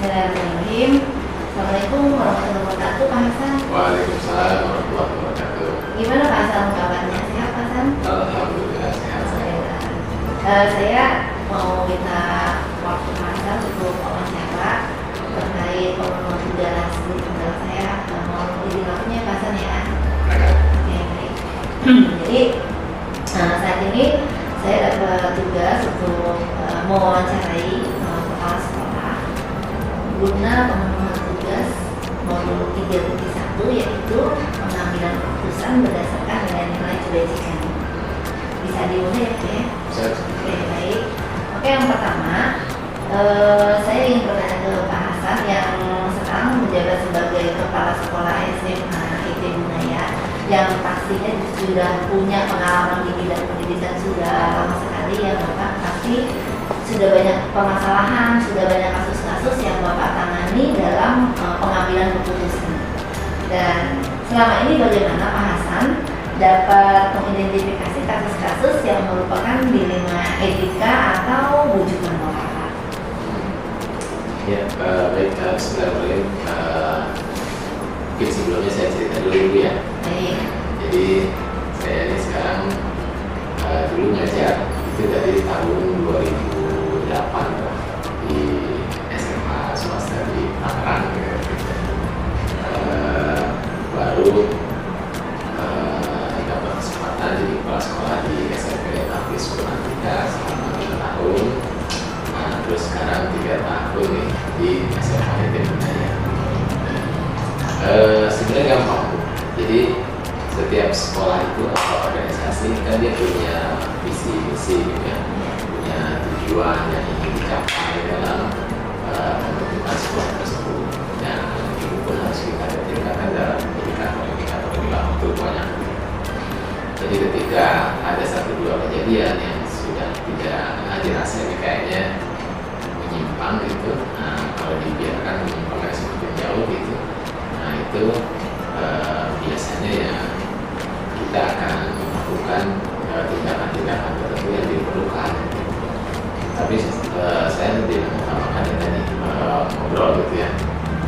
Bismillahirrahmanirrahim. Assalamualaikum warahmatullahi wabarakatuh, Pak Hasan. Waalaikumsalam warahmatullahi wabarakatuh. Gimana Pak Hasan kabarnya? Sehat Pak Hasan? Alhamdulillah sehat. Saya mau minta waktu Pak Hasan untuk wawancara terkait pemenuhan tugas di tempat saya. Mau izin waktunya Pak Hasan ya? Oke, baik. Jadi saat ini saya dapat tugas untuk mewawancarai kepala sekolah guna pemenuhan tugas modul 3.1, yaitu pengambilan keputusan berdasarkan nilai-nilai kebajikan. Bisa dimulai ya, Pak ya? Oke, baik. Oke, yang pertama saya ingin bertanya ke Pak Hasan yang sekarang menjabat sebagai kepala sekolah SMA IT Bunaya, yang pastinya sudah punya pengalaman di bidang pendidikan sudah lama sekali ya Bapak. Pasti sudah banyak permasalahan, sudah banyak kasus-kasus yang Bapak tangani dalam pengambilan keputusan. Dan selama ini bagaimana Pak Hasan dapat mengidentifikasi kasus-kasus yang merupakan dilema etika atau bujukan moral? Ya, baik. Bismillahirrahmanirrahim. Mungkin sebelumnya saya cerita dulu ya. Baik. Jadi saya ini sekarang dulu ngajar itu dari tahun 2008 di SMA swasta di Tangerang. Baru dapat kesempatan jadi kepala sekolah di SMP Hafiz Purnantika selama 5 tahun. Nah, terus sekarang 3 tahun nih di SMA IT Bunaya. Sebenarnya gampang. Jadi setiap sekolah itu atau organisasi kan dia punya visi misi ya, punya tujuan yang ingin dicapai dalam pembentukan sekolah tersebut. Dan itu pun harus kita tingkatkan dalam indikator perilaku banyak. Jadi ketika ada 1-2 kejadian yang sudah tidak dirasa ini kayaknya menyimpang gitu, nah kalau dibiarkan menyimpangnya semakin jauh gitu, nah itu biasanya ya kita akan melakukan tindakan-tindakan tertentu yang diperlukan. Tapi saya lebih mengutamakan tadi ngobrol gitu ya,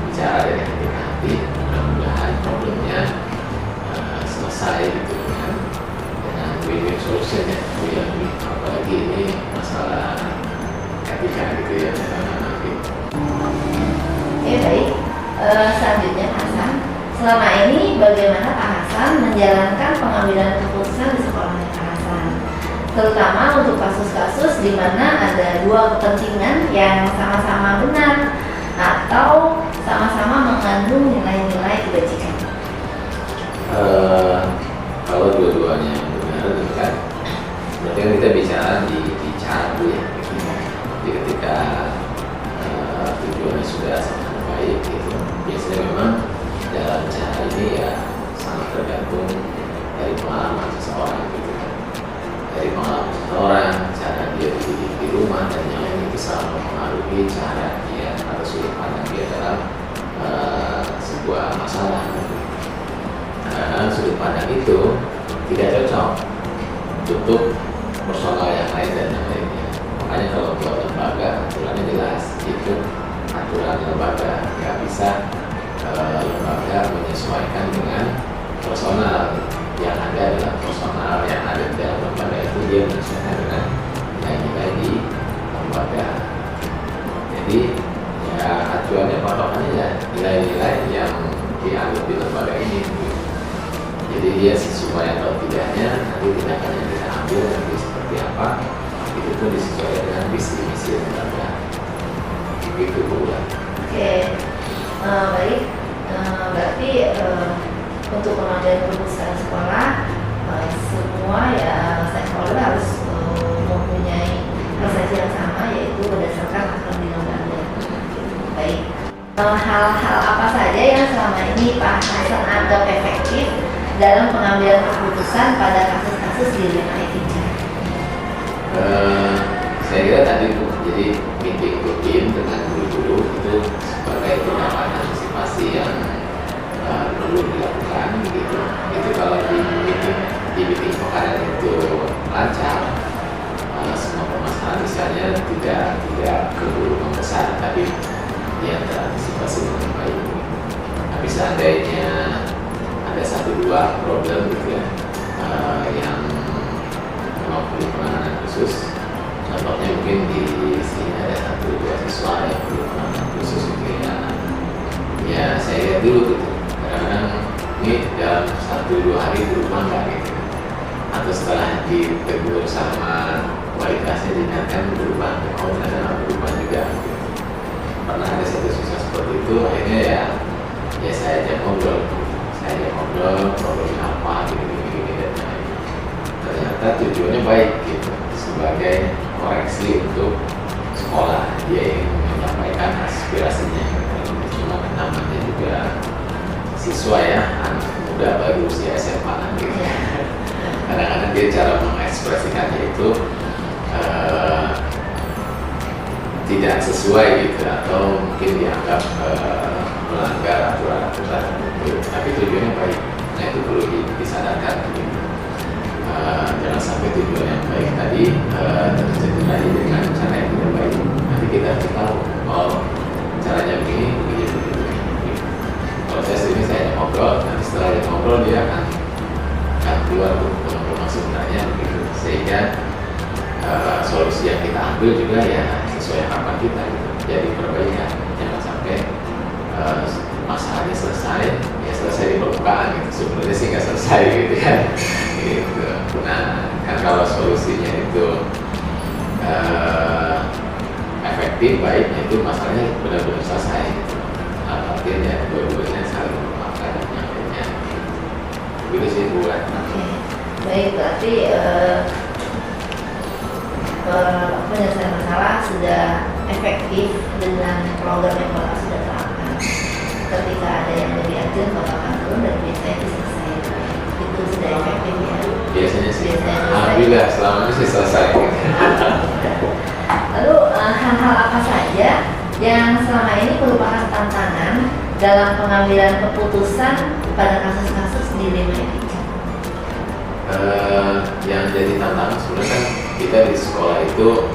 bicara dari hati ke hati, mudah-mudahan problemnya selesai gitu kan, dengan win-win solution ya. Apalagi ini masalah etika gitu ya. Oke, baik. Selanjutnya Pak Hasan, selama ini bagaimana Pak Hasan menjalankan pengambilan keputusan di sekolahnya Pak Hasan, terutama untuk kasus-kasus di mana ada dua kepentingan yang sama-sama benar atau sama-sama mengandung nilai-nilai kebajikan? Kalau dua-duanya benar itu kan berarti kan kita bicara di cara dulu ya. Jadi ketika tujuannya sudah sangat baik gitu, biasanya memang dalam cara ini ya sangat tergantung dari pengalaman seseorang gitu kan. Dari pengalaman seseorang, cara dia dididik di rumah dan yang lain itu selalu mempengaruhi cara dia atau sudut pandang dia dalam sebuah masalah. Nah, sudut pandang itu tidak cocok untuk personal yang lain dan yang lainnya. Makanya kalau buat lembaga aturannya jelas, itu aturan lembaga, nggak bisa lembaga menyesuaikan dengan personal. Yang ada adalah personal yang ada di dalam lembaga itu dia menyesuaikan dengan nilai-nilai di lembaga. Jadi ya acuannya patokannya ya nilai-nilai yang dianggap di lembaga ini. Jadi dia sesuai atau tidaknya nanti tindakan yang kita ambil nanti seperti apa, itu pun disesuaikan dengan visi misi lembaga. Begitu Bu. Oke, baik. Berarti untuk pengambilan keputusan sekolah semua ya stakeholder harus mempunyai persepsi yang sama, yaitu berdasarkan aturan di lembaga. Baik. Hal-hal apa saja yang selama ini Pak Hasan anggap efektif dalam pengambilan keputusan pada kasus-kasus dilema etika? Saya kira tadi Bu, jadi meeting rutin dengan guru-guru itu sebagai tindakan antisipasi yang perlu dilakukan gitu. Itu kalau di meeting pekan itu lancar, semua permasalahan misalnya tidak keburu membesar, tapi kemudian terantisipasi dengan baik. Tapi seandainya ada satu dua problem gitu ya, yang memang perlu penanganan khusus, contohnya mungkin di sini ada satu dua siswa yang perlu penanganan khusus gitu ya saya lihat dulu gitu, kadang-kadang ini dalam 1-2 hari berubah nggak gitu, atau setelah ditegur sama wali kelasnya diingatkan berubah, oh ternyata nggak berubah juga gitu. Pernah ada satu siswa seperti itu, akhirnya ya saya ajak ngobrol, problemnya apa gini dan lain. Ternyata tujuannya baik gitu, sebagai koreksi untuk sekolah, dia ingin menyampaikan aspirasinya. Cuma namanya juga siswa ya, anak muda baru usia SMA gitu. Kadang-kadang dia cara mengekspresikannya itu tidak sesuai gitu, atau mungkin dianggap melanggar aturan-aturan gitu. Tapi tujuannya baik, nah itu perlu disadarkan gitu. Jangan sampai tujuan yang baik tadi terjadi lagi dengan cara yang tidak baik. Nanti kita harus tahu, oh caranya begini. Kalau saya sendiri saya ngobrol, nanti setelah dia ngobrol dia akan keluar rumah sebenarnya begitu, sehingga solusi yang kita ambil juga ya sesuai harapan kita gitu. Jadi perbaikan, jangan sampai masalahnya selesai di permukaan gitu. Sebenarnya sih nggak selesai gitu kan. Gitu. Nah, kan kalau solusinya itu efektif, baiknya itu masalahnya benar-benar selesai gitu. Artinya dua-duanya saling memaafkan dan menyampainya. Begitu sih buat. Oke, baik, berarti penyelesaian masalah sudah efektif dengan program yang Bapak sudah terapkan. Ketika ada yang lebih urgent, Bapak akan turun dan biasanya diselesaikan. Itu sudah efektif ya? Biasanya sih. Alhamdulillah, selama ini sih selesai. Lalu hal-hal apa saja yang selama ini merupakan tantangan dalam pengambilan keputusan pada kasus-kasus dilema etika? Yang jadi tantangan sebenarnya kan kita di sekolah itu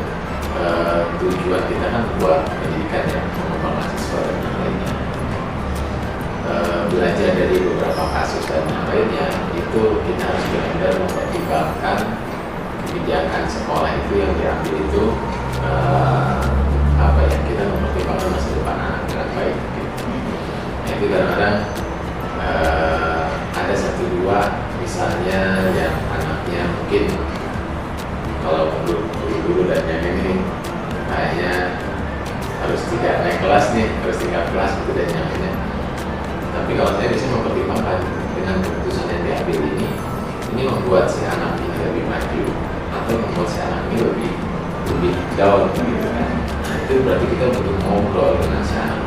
tujuan kita kan buat pendidikan ya, mengembangkan mahasiswa dan yang lainnya. Belajar dari beberapa kasus dan yang lainnya itu kita harus benar-benar mempertimbangkan kebijakan sekolah itu yang diambil itu kita mempertimbangkan masa depan anak dengan baik gitu. Nah, itu kadang-kadang ada satu dua misalnya yang anaknya mungkin kalau menurut guru dan yang ini kayaknya harus tidak naik kelas nih, harus tinggal kelas gitu dan yang lainnya. Tapi kalau saya bisa mempertimbangkan dengan keputusan yang diambil ini membuat si anak ini lebih maju atau membuat si anak ini lebih down gitu kan. Nah itu berarti kita butuh ngobrol dengan si anak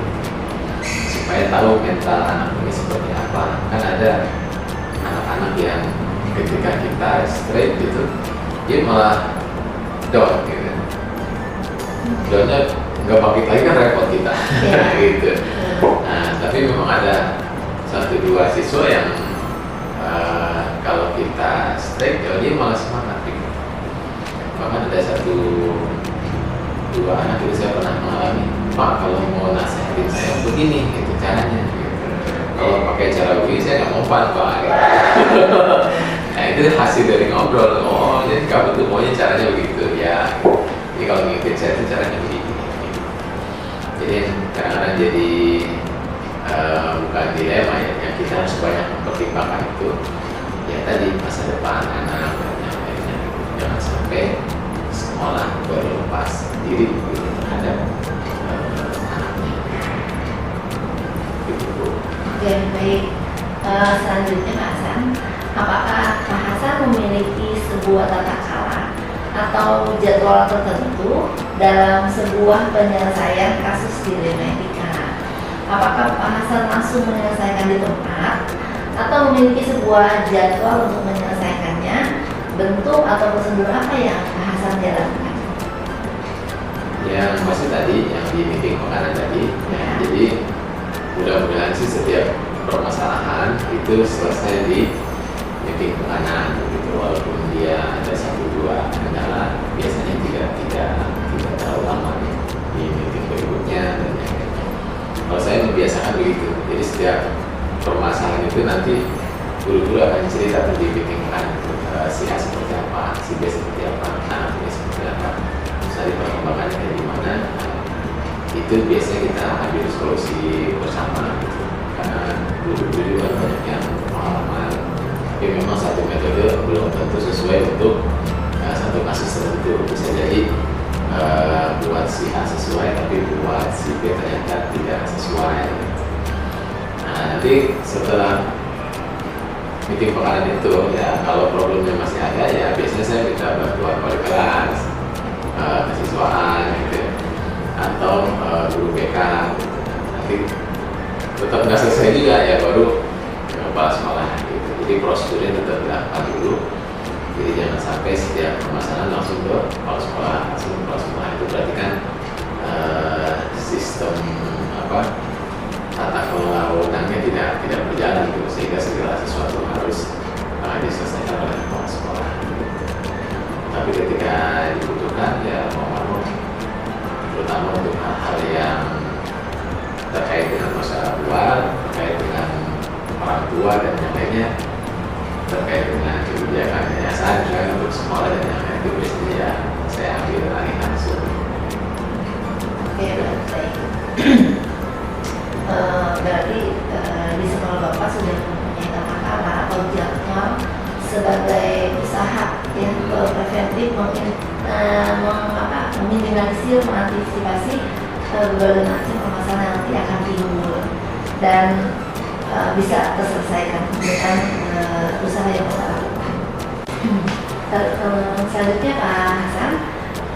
supaya tahu mental anak ini seperti apa. Kan ada anak-anak yang ketika kita straight gitu dia malah down gitu. Downnya nggak bangkit lagi kan repot kita. Gitu. Nah tapi memang ada 1-2 siswa yang kalau kita straight dia malah semangat gitu. Bahkan ada 1-2 anak itu saya pernah mengalami, Pak kalau mau nasihatin saya begini gitu caranya gitu. Kalau pakai cara begini saya nggak mau Pak gitu. Nah itu hasil dari ngobrol. Oh jadi kamu tuh maunya caranya begitu ya. Jadi kalau ngikutin saya itu caranya begini gitu. Jadi kadang-kadang jadi bukan dilema ya, yang kita harus banyak mempertimbangkan itu ya tadi masa depan anak dan yang lainnya. Jangan sampai sekolah berlepas diri gitu, terhadap anaknya. Gitu Bu. Oke, baik. Selanjutnya Pak Hasan, apakah Pak Hasan memiliki sebuah tata cara atau jadwal tertentu dalam sebuah penyelesaian kasus dilema etika? Apakah Pak Hasan langsung menyelesaikan di tempat atau memiliki sebuah jadwal untuk menyelesaikannya? Bentuk atau prosedur apa yang Pak Hasan jalankan? Yang masih tadi, yang di meeting penganan tadi ya. Jadi mudah-mudahan sih setiap permasalahan itu selesai di meeting penganan begitu, walaupun dia ada 1-2 kendala biasanya tidak terlalu lama di meeting berikutnya dan yang lainnya. nanti guru-guru akan cerita di meeting plan si A seperti apa, si B seperti apa, anaknya seperti apa, misalnya perkembangannya kayak gimana. Itu biasanya kita ambil solusi bersama gitu. Karena guru-guru juga banyak yang pengalaman, tapi memang satu metode belum tentu sesuai untuk satu kasus tertentu. Bisa jadi buat si A sesuai, tapi buat si B ternyata tidak sesuai. Nah, nanti setelah meeting pekanan itu, ya kalau problemnya masih ada, ya biasanya saya minta bantuan wali kelas, kesiswaan gitu, atau guru BK gitu. Nanti tetap nggak selesai juga, ya baru kepala sekolah gitu. Jadi prosedurnya tetap dilakukan dulu. Jadi jangan sampai setiap permasalahan langsung ke kepala sekolah, langsung ke kepala sekolah. Itu berarti kan sistem tata kelola wewenangnya tidak berjalan gitu, sehingga segala sesuatu harus diselesaikan oleh kepala sekolah. Tapi ketika dibutuhkan, ya mau terutama untuk hal-hal yang terkait dengan masalah luar, terkait dengan orang tua dan yang lainnya, terkait dengan kebijakan yayasan juga untuk sekolah dan yang lain, itu biasanya ya saya ambil alih langsung. Oke, baik. Berarti di sekolah Bapak sudah mempunyai tata cara atau jadwal sebagai usaha yang preventif meminimalisir, mengantisipasi berbagai macam permasalahan yang nanti akan timbul dan bisa terselesaikan dengan usaha yang Bapak lakukan. Selanjutnya Pak Hasan,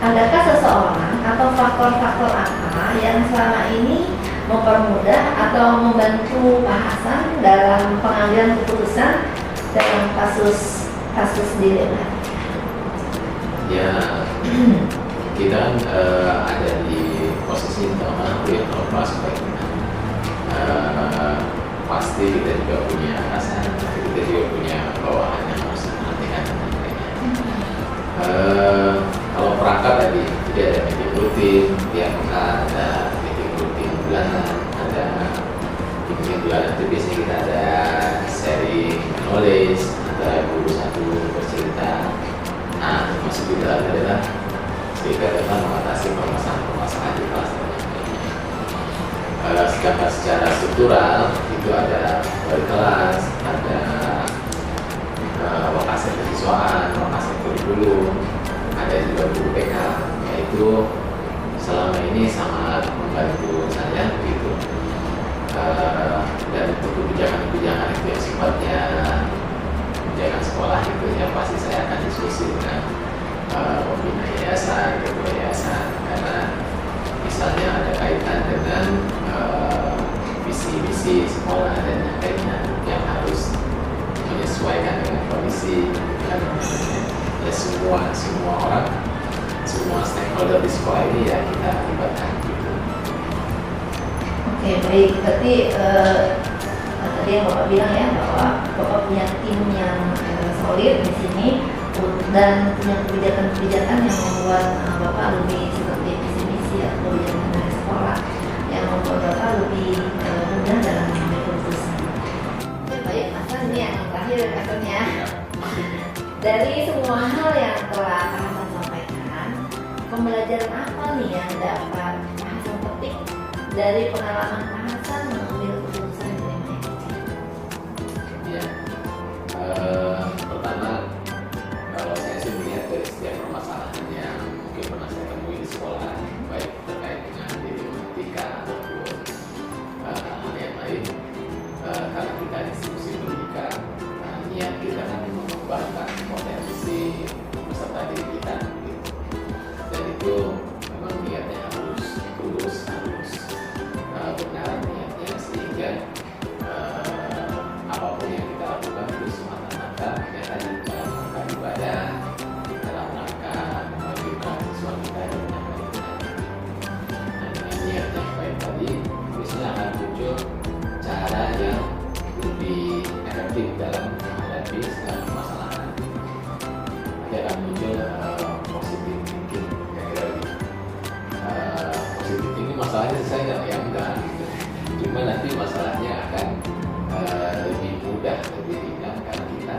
adakah seseorang atau faktor-faktor apa yang selama ini mempermudah atau membantu Pak Hasan dalam pengambilan keputusan dalam kasus dilema? Ya, kita kan ada di posisi pertama yang terlepas sebaiknya. Pasti kita juga punya atasan, tapi kita juga punya bawahan yang harus diperhatikan dan lainnya. Kalau perangkat tadi tidak ada meeting rutin tiap pekan, ada meeting rutin bulanan, ada meeting bulanan itu biasanya kita ada sharing knowledge, ada guru satu bercerita. Nah, maksud kita adalah kita dapat mengatasi permasalahan di kelas. Sedangkan secara struktural itu ada wali kelas, ada wakasek kesiswaan, wakasek kurikulum, ada juga guru BK, yaitu selama ini sangat membantu saya gitu. Dan untuk kebijakan-kebijakan itu yang sifatnya kebijakan sekolah itu ya pasti saya akan diskusi dengan pembina yayasan, ketua yayasan, karena misalnya ada kaitan dengan visi-misi sekolah dan yang lainnya yang harus menyesuaikan dengan kondisi dan ya semua orang, semua stakeholder di sekolah ini ya kita libatkan gitu. Oke, baik. Berarti tadi yang Bapak bilang ya bahwa Bapak punya tim yang solid di sini dan punya kebijakan-kebijakan yang membuat Bapak lebih seperti visi-misi atau kebijakan dari sekolah yang membuat Bapak lebih mudah dalam mengambil keputusan. Oke, baik, Mas Hasan, ini yang terakhir katanya. Dari semua hal yang telah Pak Hasan sampaikan, pembelajaran apa nih yang dapat Pak Hasan petik dari pengalaman Pak Hasan mengambil keputusan di lingkungan kecil? Ya, pertama kalau saya sih melihat dari setiap permasalahan yang mungkin pernah saya temui di sekolah, baik terkait dengan etika ataupun hal yang lain, karena kita institusi pendidikan, niat kita kan mengembangkan potensi peserta didik kita, gitu. Dan itu memang niatnya harus tulus, harus benar niatnya, sehingga apapun yang kita lakukan itu semata-mata ya tadi dalam rangka ibadah, dalam rangka memajukan siswa kita dan yang lainnya. Nah, dengan niat yang baik tadi biasanya akan muncul cara yang lebih efektif dalam menghadapi segala permasalahan. Nanti akan muncul positive thinking, kira-kira gitu. Positive thinking masalahnya saya ya enggak gitu. Cuma nanti masalahnya akan lebih mudah lebih ringan karena kita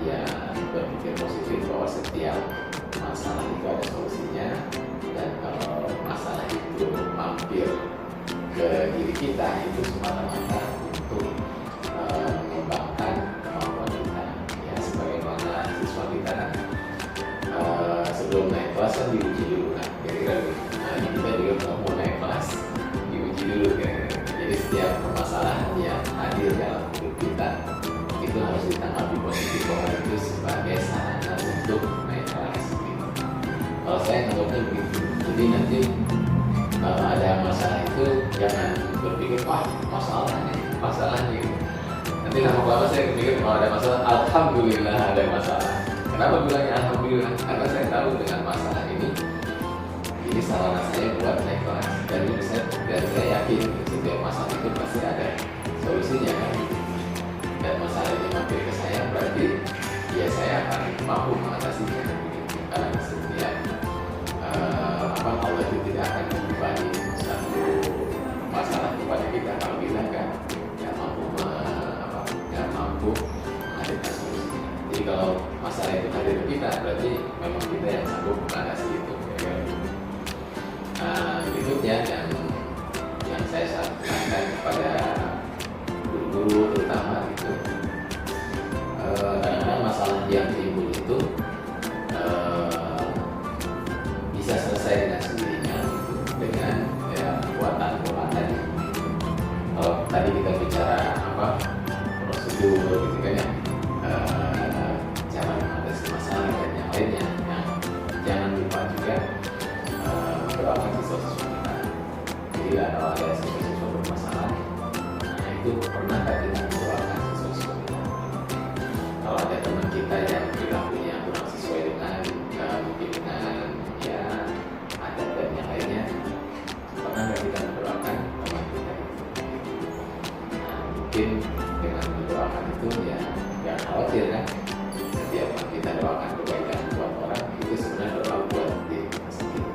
ya berpikir positif bahwa setiap masalah itu ada solusinya, dan kalau masalah itu mampir ke diri kita itu semata-mata untuk mengembangkan kemampuan kita. Ya sebagaimana siswa kita kan sebelum naik kelas kan diuji dulu kan, kira-kira kita juga kalau mau naik kelas diuji dulu kira-kira. Jadi setiap permasalahan yang hadir dalam hidup kita itu harus ditanggapi positif bahwa itu sebagai sarana untuk naik kelas gitu. Kalau saya menganggapnya begitu, jadi nanti kalau ada masalah itu jangan berpikir wah masalah gitu. Nanti lama-lama saya berpikir kalau ada masalah, alhamdulillah ada masalah. Kenapa bilangnya alhamdulillah? Karena saya tahu dengan masalah ini sarana saya buat naik kelas, dan saya yakin setiap masalah itu pasti ada solusinya kan. Dan masalah ini mampir ke saya berarti ya saya akan mampu mengatasinya. Karena setiap Allah itu tidak akan membebani satu masalah kepada kita kalau kita nggak mampu menghadirkan solusinya. Jadi kalau masalah itu hadir ke kita berarti memang kita yang sanggup mengatasi itu. Berikutnya yang saya sampaikan kepada guru-guru terutama itu, kadang-kadang masalah yang timbul itu bisa selesai dengan sendirinya gitu, dengan kekuatan. Kalau tadi kita bicara prosedur gitu kan ya, cara mengatasi masalah dan yang lainnya, jangan lupa juga mendoakan siswa-siswa kita. Jadi kalau ada siswa-siswa bermasalah, nah itu pernah kita mendoakan siswa-siswa kita. Kalau ada teman kita yang perilakunya kurang sesuai dengan mungkin dengan ya adat dan yang lainnya, pernah kita mendoakan teman kita itu. Nah, mungkin dengan mendoakan itu ya jangan khawatir kan, setiap kita doakan kebaikan buat orang itu sebenarnya doa buat diri kita sendiri.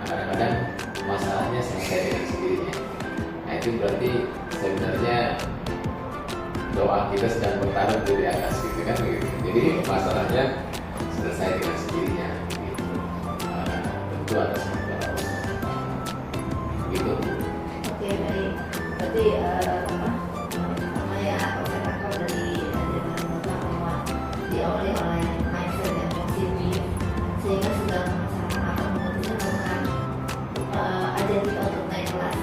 Kadang-kadang masalahnya selesai dengan sendirinya. Nah itu berarti sebenarnya doa kita sedang bertarung di atas gitu kan gitu. Jadi masalahnya selesai dengan sendirinya gitu. Tentu atas nama Allah gitu. Oke, baik. Berarti pertama ya kalau saya tangkap dari Bapak bahwa diawali oleh mindset yang positif sehingga segala masalah akan memutuskan ajar kita untuk naik kelas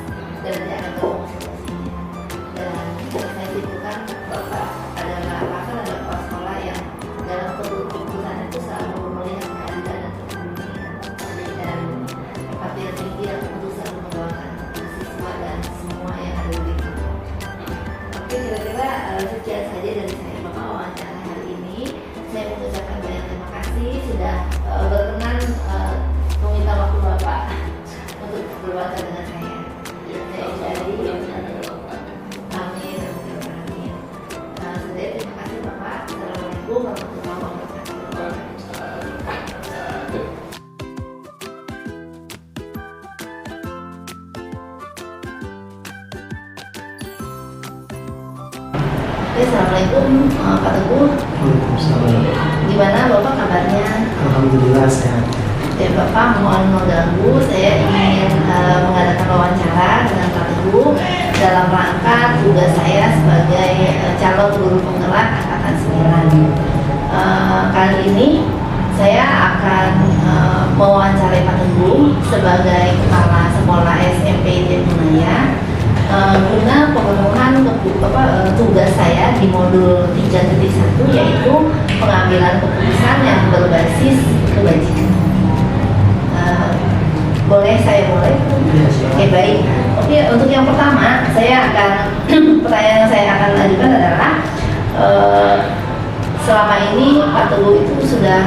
dan nanti akan ketemu solusinya. Dan saya simpulkan Bapak adalah kepala sekolah yang dalam keputusan itu selalu melihat keadilan dan kebenaran dan empati yang tinggi dan keputusan mengembangkan siswa dan semua yang ada di situ. Oke, kira-kira sekian saja dari saya Bapak wawancara hari ini. Saya mengucapkan banyak terima kasih sudah berkenan meminta waktu Bapak untuk berwawancara dengan saya. Saya dari Amin. Sudah, terima kasih Bapak. Assalamualaikum warahmatullahi wabarakatuh. Oke, assalamualaikum Pak Teguh. Waalaikumsalam. Gimana Bapak kabarnya? Alhamdulillah sehat. Ya Bapak, mohon mengganggu. Saya ingin mengadakan wawancara dengan Pak Teguh dalam rangka tugas saya sebagai calon guru penggerak angkatan 9. Kali ini saya akan mewawancarai Pak Teguh sebagai kepala sekolah SMP Jatimunaya guna pemenuhan tugas saya di modul 3.1 yaitu pengambilan keputusan yang berbasis kebajikan. Boleh saya mulai? Oke, baik. Oke, untuk yang pertama pertanyaan yang saya akan ajukan adalah selama ini Pak Teguh itu sudah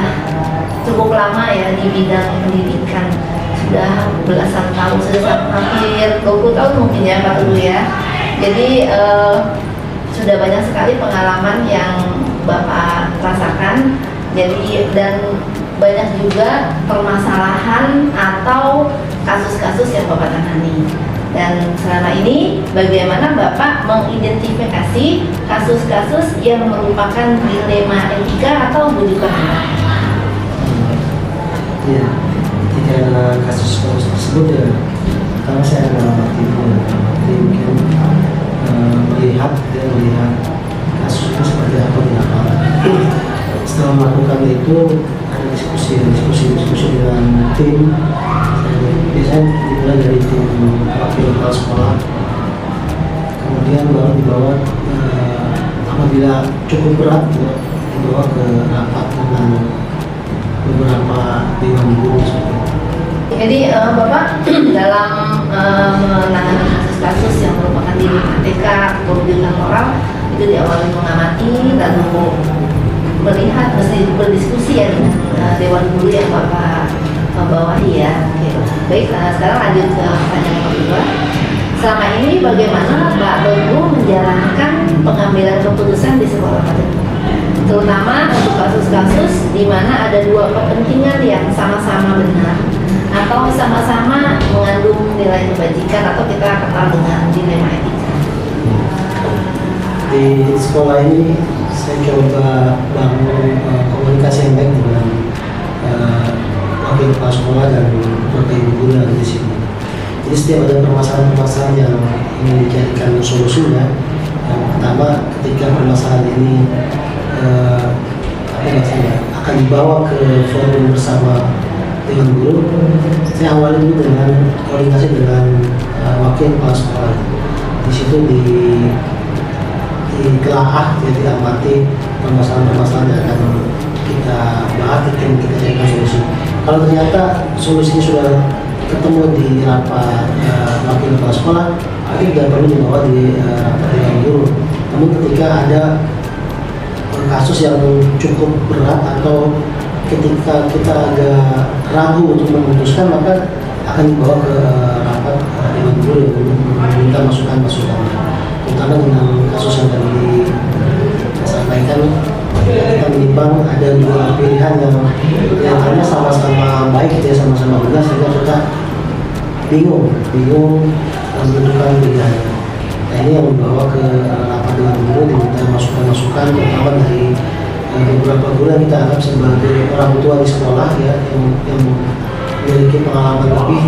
cukup lama ya di bidang pendidikan, sudah belasan tahun, sudah hampir 20 tahun mungkin ya Pak Teguh ya. Jadi sudah banyak sekali pengalaman yang Bapak rasakan. Jadi dan banyak juga permasalahan atau kasus-kasus yang Bapak tangani. Dan selama ini bagaimana Bapak mengidentifikasi kasus-kasus yang merupakan dilema etika atau budi pekerti? Ya, ketika ada kasus tersebut ya, karena saya dalam arti mungkin melihat kasus itu seperti apa di lapangan. Setelah melakukan itu ada diskusi dengan tim. Biasanya dimulai dari tim wakil kepala sekolah, kemudian baru dibawa apabila cukup berat ya, dibawa ke rapat dengan beberapa dewan guru seperti itu. Jadi Bapak dalam menangani kasus-kasus yang merupakan dilema etika atau dilema moral itu diawali mengamati lalu melihat mesti berdiskusi ya dengan dewan guru yang Bapak bawahi ya. Oke. Baik, sekarang lanjut ke pertanyaan yang kedua. Selama ini bagaimana Pak Teguh menjalankan pengambilan keputusan di sekolah Pak Teguh? Terutama untuk kasus-kasus di mana ada dua kepentingan yang sama-sama benar atau sama-sama mengandung nilai kebajikan atau kita kenal dengan dilema etika. Di sekolah ini saya coba bangun komunikasi yang baik dengan wakil kepala sekolah dan beberapa ibu guru yang ada di sini. Jadi setiap ada permasalahan-permasalahan yang ingin dijadikan solusinya, yang pertama ketika permasalahan ini akan dibawa ke forum bersama dengan guru, saya awali dulu dengan koordinasi dengan wakil kepala sekolah. Di situ ditelaah, tidak mati permasalahan-permasalahan yang akan kita bahas, kita carikan solusi. Kalau ternyata solusinya sudah ketemu di rapat wakil kepala sekolah, itu tidak perlu dibawa di rapat dengan guru. Namun ketika ada kasus yang cukup berat atau ketika kita agak ragu untuk memutuskan, maka akan dibawa ke rapat dengan guru untuk meminta masukan-masukan. Terutama dengan kasus yang tadi saya sampaikan, kita menimbang ada dua pilihan yang hanya sama-sama baik, ya sama-sama benar, sehingga kita bingung menentukan pilihan. Nah, ini yang membawa ke rapat dengan guru, diminta masukan-masukan, terutama dari beberapa guru yang kita anggap sebagai orang tua di sekolah ya, yang memiliki pengalaman lebih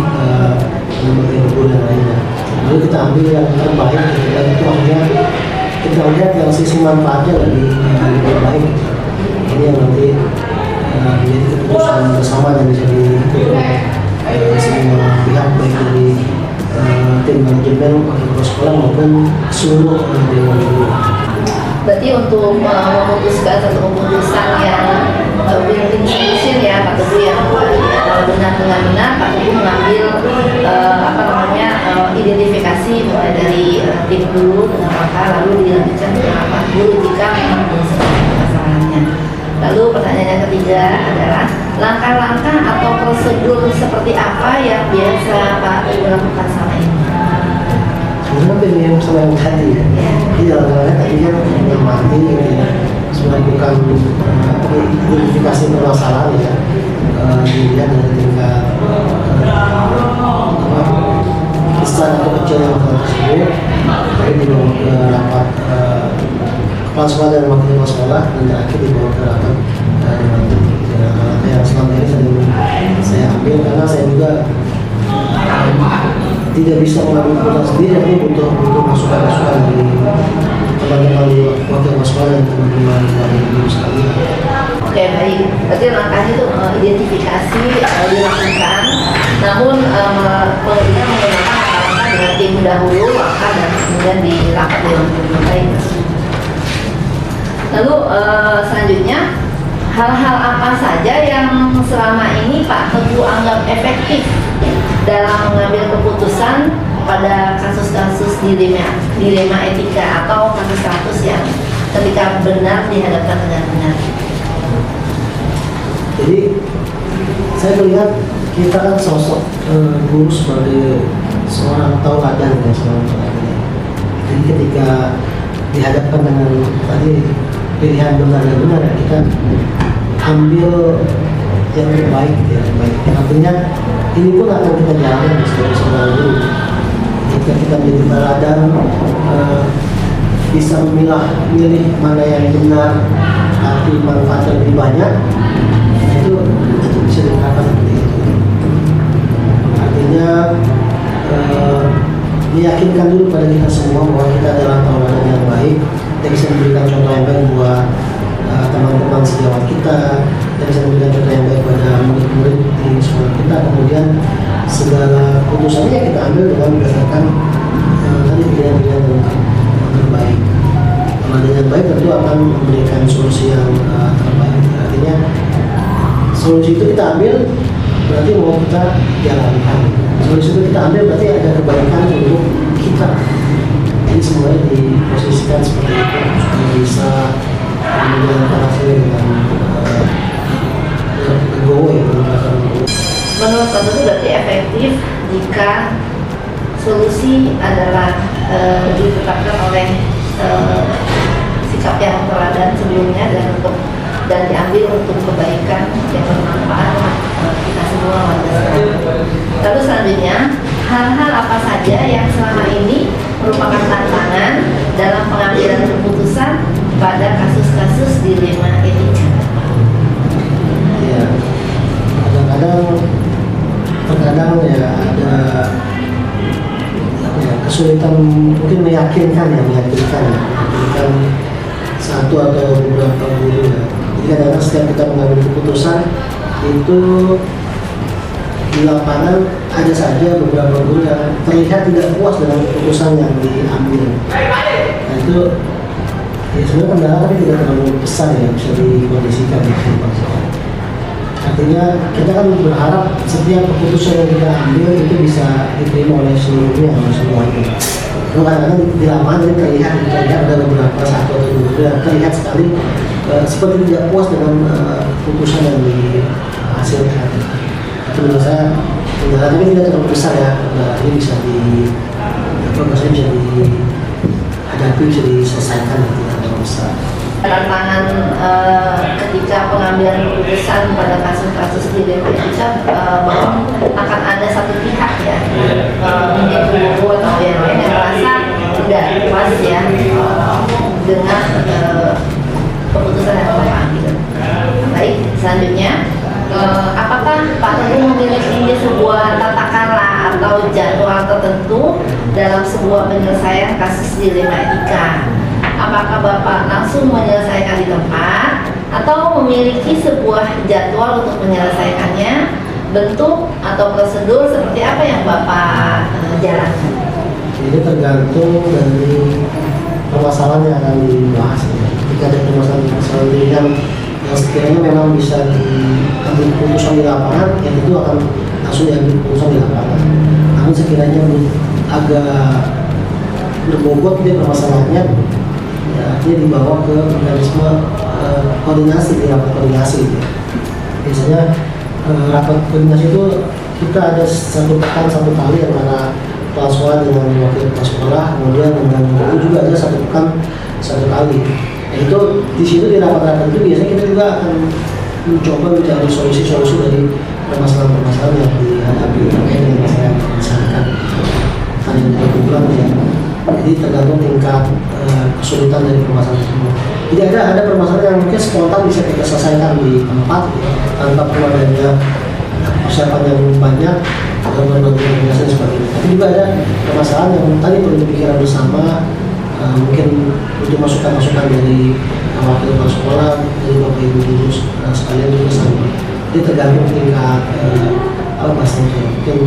sebagai guru dan lainnya. Lalu kita ambil yang terbaik, dan itu akhirnya kita lihat yang sisi manfaatnya lebih baik. Ini yang nanti menjadi keputusan bersama dan bisa diikuti oleh semua pihak, baik dari tim manajemen atau sekolah maupun seluruh dewan guru. Berarti untuk memutuskan satu keputusan yang win-win solution ya Pak Teguh, yang benar dengan benar Pak Teguh mengambil identifikasi mulai dari tim dulu dengan Bapak, lalu dilanjutkan ke Bapak guru jika memang menyelesaikan masalahnya. Lalu pertanyaan yang ketiga adalah langkah-langkah atau prosedur seperti apa yang biasa Pak Teguh lakukan selama ini? Sebenarnya yang sama yang tadi ya, di dalam tadinya mengamati ya, melakukan identifikasi permasalahan ya, dilihat dari tingkat besar atau kecil yang tersebut, lalu dibawa ke rapat kepala sekolah dan wakil kepala sekolah, dan terakhir dibawa ke rapat dengan yang selama ini sering saya ambil, karena saya juga tidak bisa mengambil keputusan sendiri, tapi butuh masukan-masukan dari teman-teman di wakil kepala sekolah dan teman-teman dari guru sekalian. Oke, baik. Berarti langkahnya itu identifikasi dilakukan, namun pengertian menggunakan langkah dengan tim dahulu, langkah dan kemudian di rapat dewan guru. Baik. Lalu selanjutnya, hal-hal apa saja yang selama ini Pak Teguh anggap efektif dalam mengambil keputusan pada kasus-kasus dilema etika atau kasus-kasus yang ketika benar dihadapkan dengan benar? Jadi saya melihat kita kan sosok guru sebagai seorang tauladan ya, seorang tauladan. Jadi ketika dihadapkan dengan tadi pilihan benar dan benar, ya kita ambil yang terbaik ya, baik. Artinya ini pun akan kita jalankan sebagai seorang guru. ketika kita menjadi teladan, bisa milih mana yang benar tapi manfaatnya lebih banyak, itu bisa dikatakan seperti itu. Artinya meyakinkan dulu pada kita semua bahwa kita adalah tauladan yang baik, kita bisa memberikan contoh yang baik buat teman-teman sejawat kita bisa memberikan contoh yang baik pada murid-murid di sekolah kita. Kemudian segala putusannya kita ambil dengan berdasarkan tadi pilihan-pilihan yang terbaik. Kalau yang baik tentu akan memberikan solusi yang terbaik. Artinya solusi itu kita ambil berarti mau kita jalankan. Solusi itu kita ambil berarti ada kebaikan untuk kita. Jadi semuanya diposisikan seperti itu supaya bisa menjalankan hasilnya dengan legowo ya, menurut Bapak itu berarti efektif jika solusi adalah ditetapkan oleh sikap yang teladan sebelumnya dan diambil untuk kebaikan yang bermanfaat kita semua warga. Lalu selanjutnya, hal-hal apa saja yang selama ini merupakan tantangan dalam pengambilan keputusan pada kasus-kasus dilema etika? Ya, terkadang ya ada kesulitan mungkin meyakinkan satu atau beberapa guru ya. Jadi kadang-kadang setiap kita mengambil keputusan itu di lapangan ada saja beberapa guru yang terlihat tidak puas dengan keputusan yang diambil. Nah itu ya sebenarnya kendala tapi tidak terlalu besar ya, bisa dikondisikan ya. Artinya kita kan berharap setiap keputusan yang kita ambil itu bisa diterima oleh seluruhnya, oleh semuanya. Kadang-kadang di lapangan ini terlihat ada beberapa satu atau dua yang terlihat sekali seperti tidak puas dengan keputusan yang dihasilkan. Itu menurut saya kendala ini tidak terlalu besar ya, kendala ini bisa dihadapi, bisa diselesaikan, tidak terlalu besar. Tantangan ketika pengambilan keputusan pada kasus-kasus dilema etika bahwa akan ada satu pihak ya, mungkin guru atau yang lain yang merasa tidak puas ya dengan keputusan yang telah diambil. Baik, selanjutnya, apakah Pak Teguh memiliki sebuah tata cara atau jadwal tertentu dalam sebuah penyelesaian kasus dilema etika? Apakah Bapak langsung menyelesaikan di tempat atau memiliki sebuah jadwal untuk menyelesaikannya, bentuk atau prosedur seperti apa yang Bapak jalankan? Ini tergantung dari permasalahan yang akan dibahas. Jika ada permasalahan yang sekiranya memang bisa diambil keputusan di lapangan, ya tentu akan langsung diambil keputusan di lapangan. Namun sekiranya agak berbobot dia permasalahannya, ya, dia dibawa ke mekanisme koordinasi, di rapat koordinasi gitu. Biasanya rapat koordinasi itu kita ada satu kali antara kepala sekolah dengan wakil kepala sekolah, kemudian dengan guru juga ada satu kali. Nah, itu di situ di rapat-rapat itu biasanya kita juga akan mencoba mencari solusi-solusi dari permasalahan-permasalahan yang dihadapi terkait dengan masalah yang misalkan ada yang berkumpulan ya. Jadi tergantung tingkat kesulitan dari permasalahan tersebut. Jadi ada permasalahan yang mungkin spontan bisa kita selesaikan di tempat ya, tanpa perlu adanya persiapan yang banyak atau berbagai dan sebagainya. Tapi juga ada permasalahan yang tadi perlu dipikirkan bersama, mungkin untuk masukan-masukan dari wakil kepala sekolah, dari bapak ibu guru sekalian juga sama. Jadi tergantung tingkat mungkin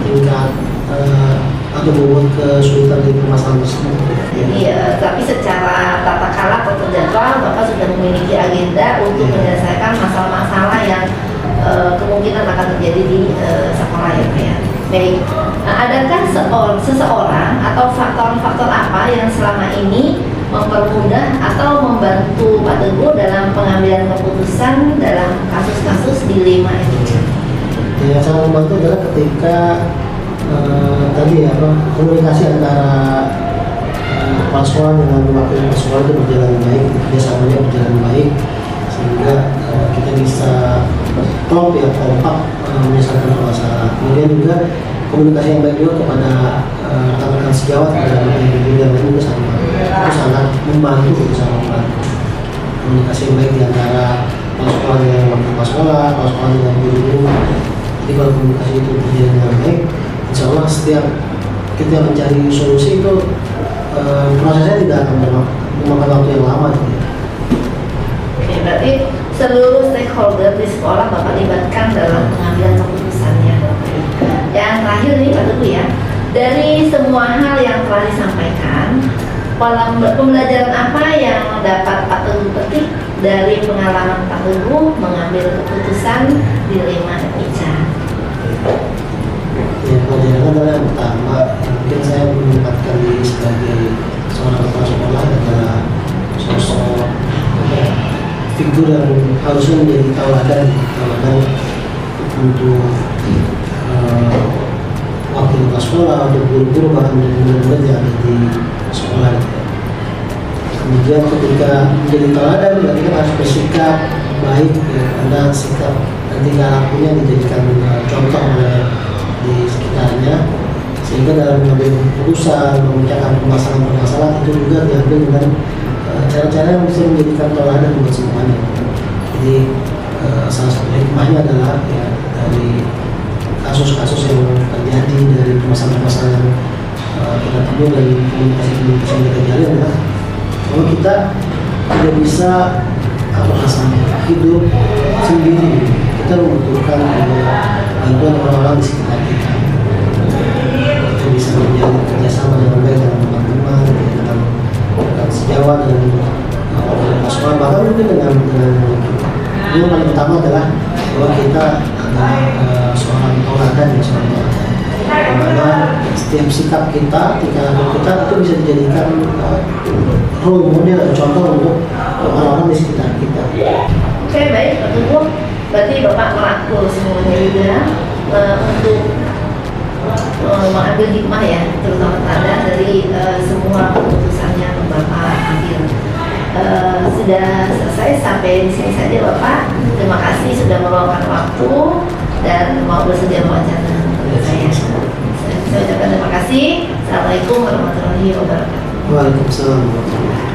tingkat atau bobot kesulitan dari permasalahan tersebut. Iya, tapi secara tata cara atau terjadwal Bapak sudah memiliki agenda untuk menyelesaikan masalah-masalah yang kemungkinan akan terjadi di sekolah ya Pak ya. Baik, nah, adakah seseorang atau faktor-faktor apa yang selama ini mempermudah atau membantu Pak Teguh dalam pengambilan keputusan dalam kasus-kasus dilema etika? Yang sangat membantu adalah ketika tadi ya komunikasi antara kepala sekolah dengan wakil kepala sekolah itu berjalan baik, kerjasamanya berjalan baik, sehingga kita bisa kompak menyelesaikan masalah. Kemudian juga komunikasi yang baik juga kepada sejawat dalam individu yang lain itu sama. Itu sangat membantu, sangat membantu komunikasi yang baik di antara kepala sekolah dengan wakil sekolah, kepala sekolah dengan guru-guru. Jadi kalau komunikasi itu berjalan dengan baik, insya Allah setiap kita mencari solusi itu prosesnya tidak akan memakan waktu yang lama. Gitu. Oke, berarti seluruh stakeholder di sekolah Bapak libatkan dalam pengambilan keputusannya. Yang terakhir nih Pak Teguh ya, dari semua hal yang telah disampaikan, pembelajaran apa yang dapat Pak Teguh petik dari pengalaman Pak Teguh mengambil keputusan di 5 MICA? Ya, pelajaran adalah yang pertama, mungkin saya menempatkan diri sebagai seorang kepala sekolah adalah sosok figur yang harusnya menjadi tauladan untuk wakil kepala sekolah, untuk guru-guru, bahkan murid-murid yang ada di sekolah. Kemudian ketika menjadi tauladan berarti kan harus bersikap baik ya, karena sikap dan tingkah lakunya dijadikan contoh oleh di sekitarnya, sehingga dalam mengambil keputusan, memecahkan permasalahan-permasalahan itu juga diambil dengan cara-cara yang bisa menjadikan tauladan buat semuanya. Jadi salah satu hikmahnya adalah ya, dari kasus-kasus yang terjadi, dari permasalahan-permasalahan yang kita temui dan komunikasi-komunikasi yang kita jalin adalah kalau kita tidak bisa hidup sendiri, kita membutuhkan bantuan orang-orang di sekitar kita. Kita bisa menjalin kerjasama dengan baik dengan teman-teman, dengan sejawat, dengan sekolah, bahkan mungkin dengan yang paling utama adalah bahwa kita adalah seorang tauladan ya, seorang tauladan. Dimana setiap sikap kita, tingkah laku kita itu bisa dijadikan role model, contoh untuk orang-orang di sekitar kita. Oke, baik Pak Teguh, berarti Bapak merangkul semuanya juga untuk mengambil hikmah ya, terutama tanda dari semua keputusan yang Bapak ambil. Sudah selesai sampai di sini saja Bapak. Terima kasih sudah meluangkan waktu dan mau bersedia wawancara dengan saya. Saya ucapkan terima kasih. Assalamualaikum warahmatullahi wabarakatuh. Waalaikumsalam warahmatullahi wabarakatuh.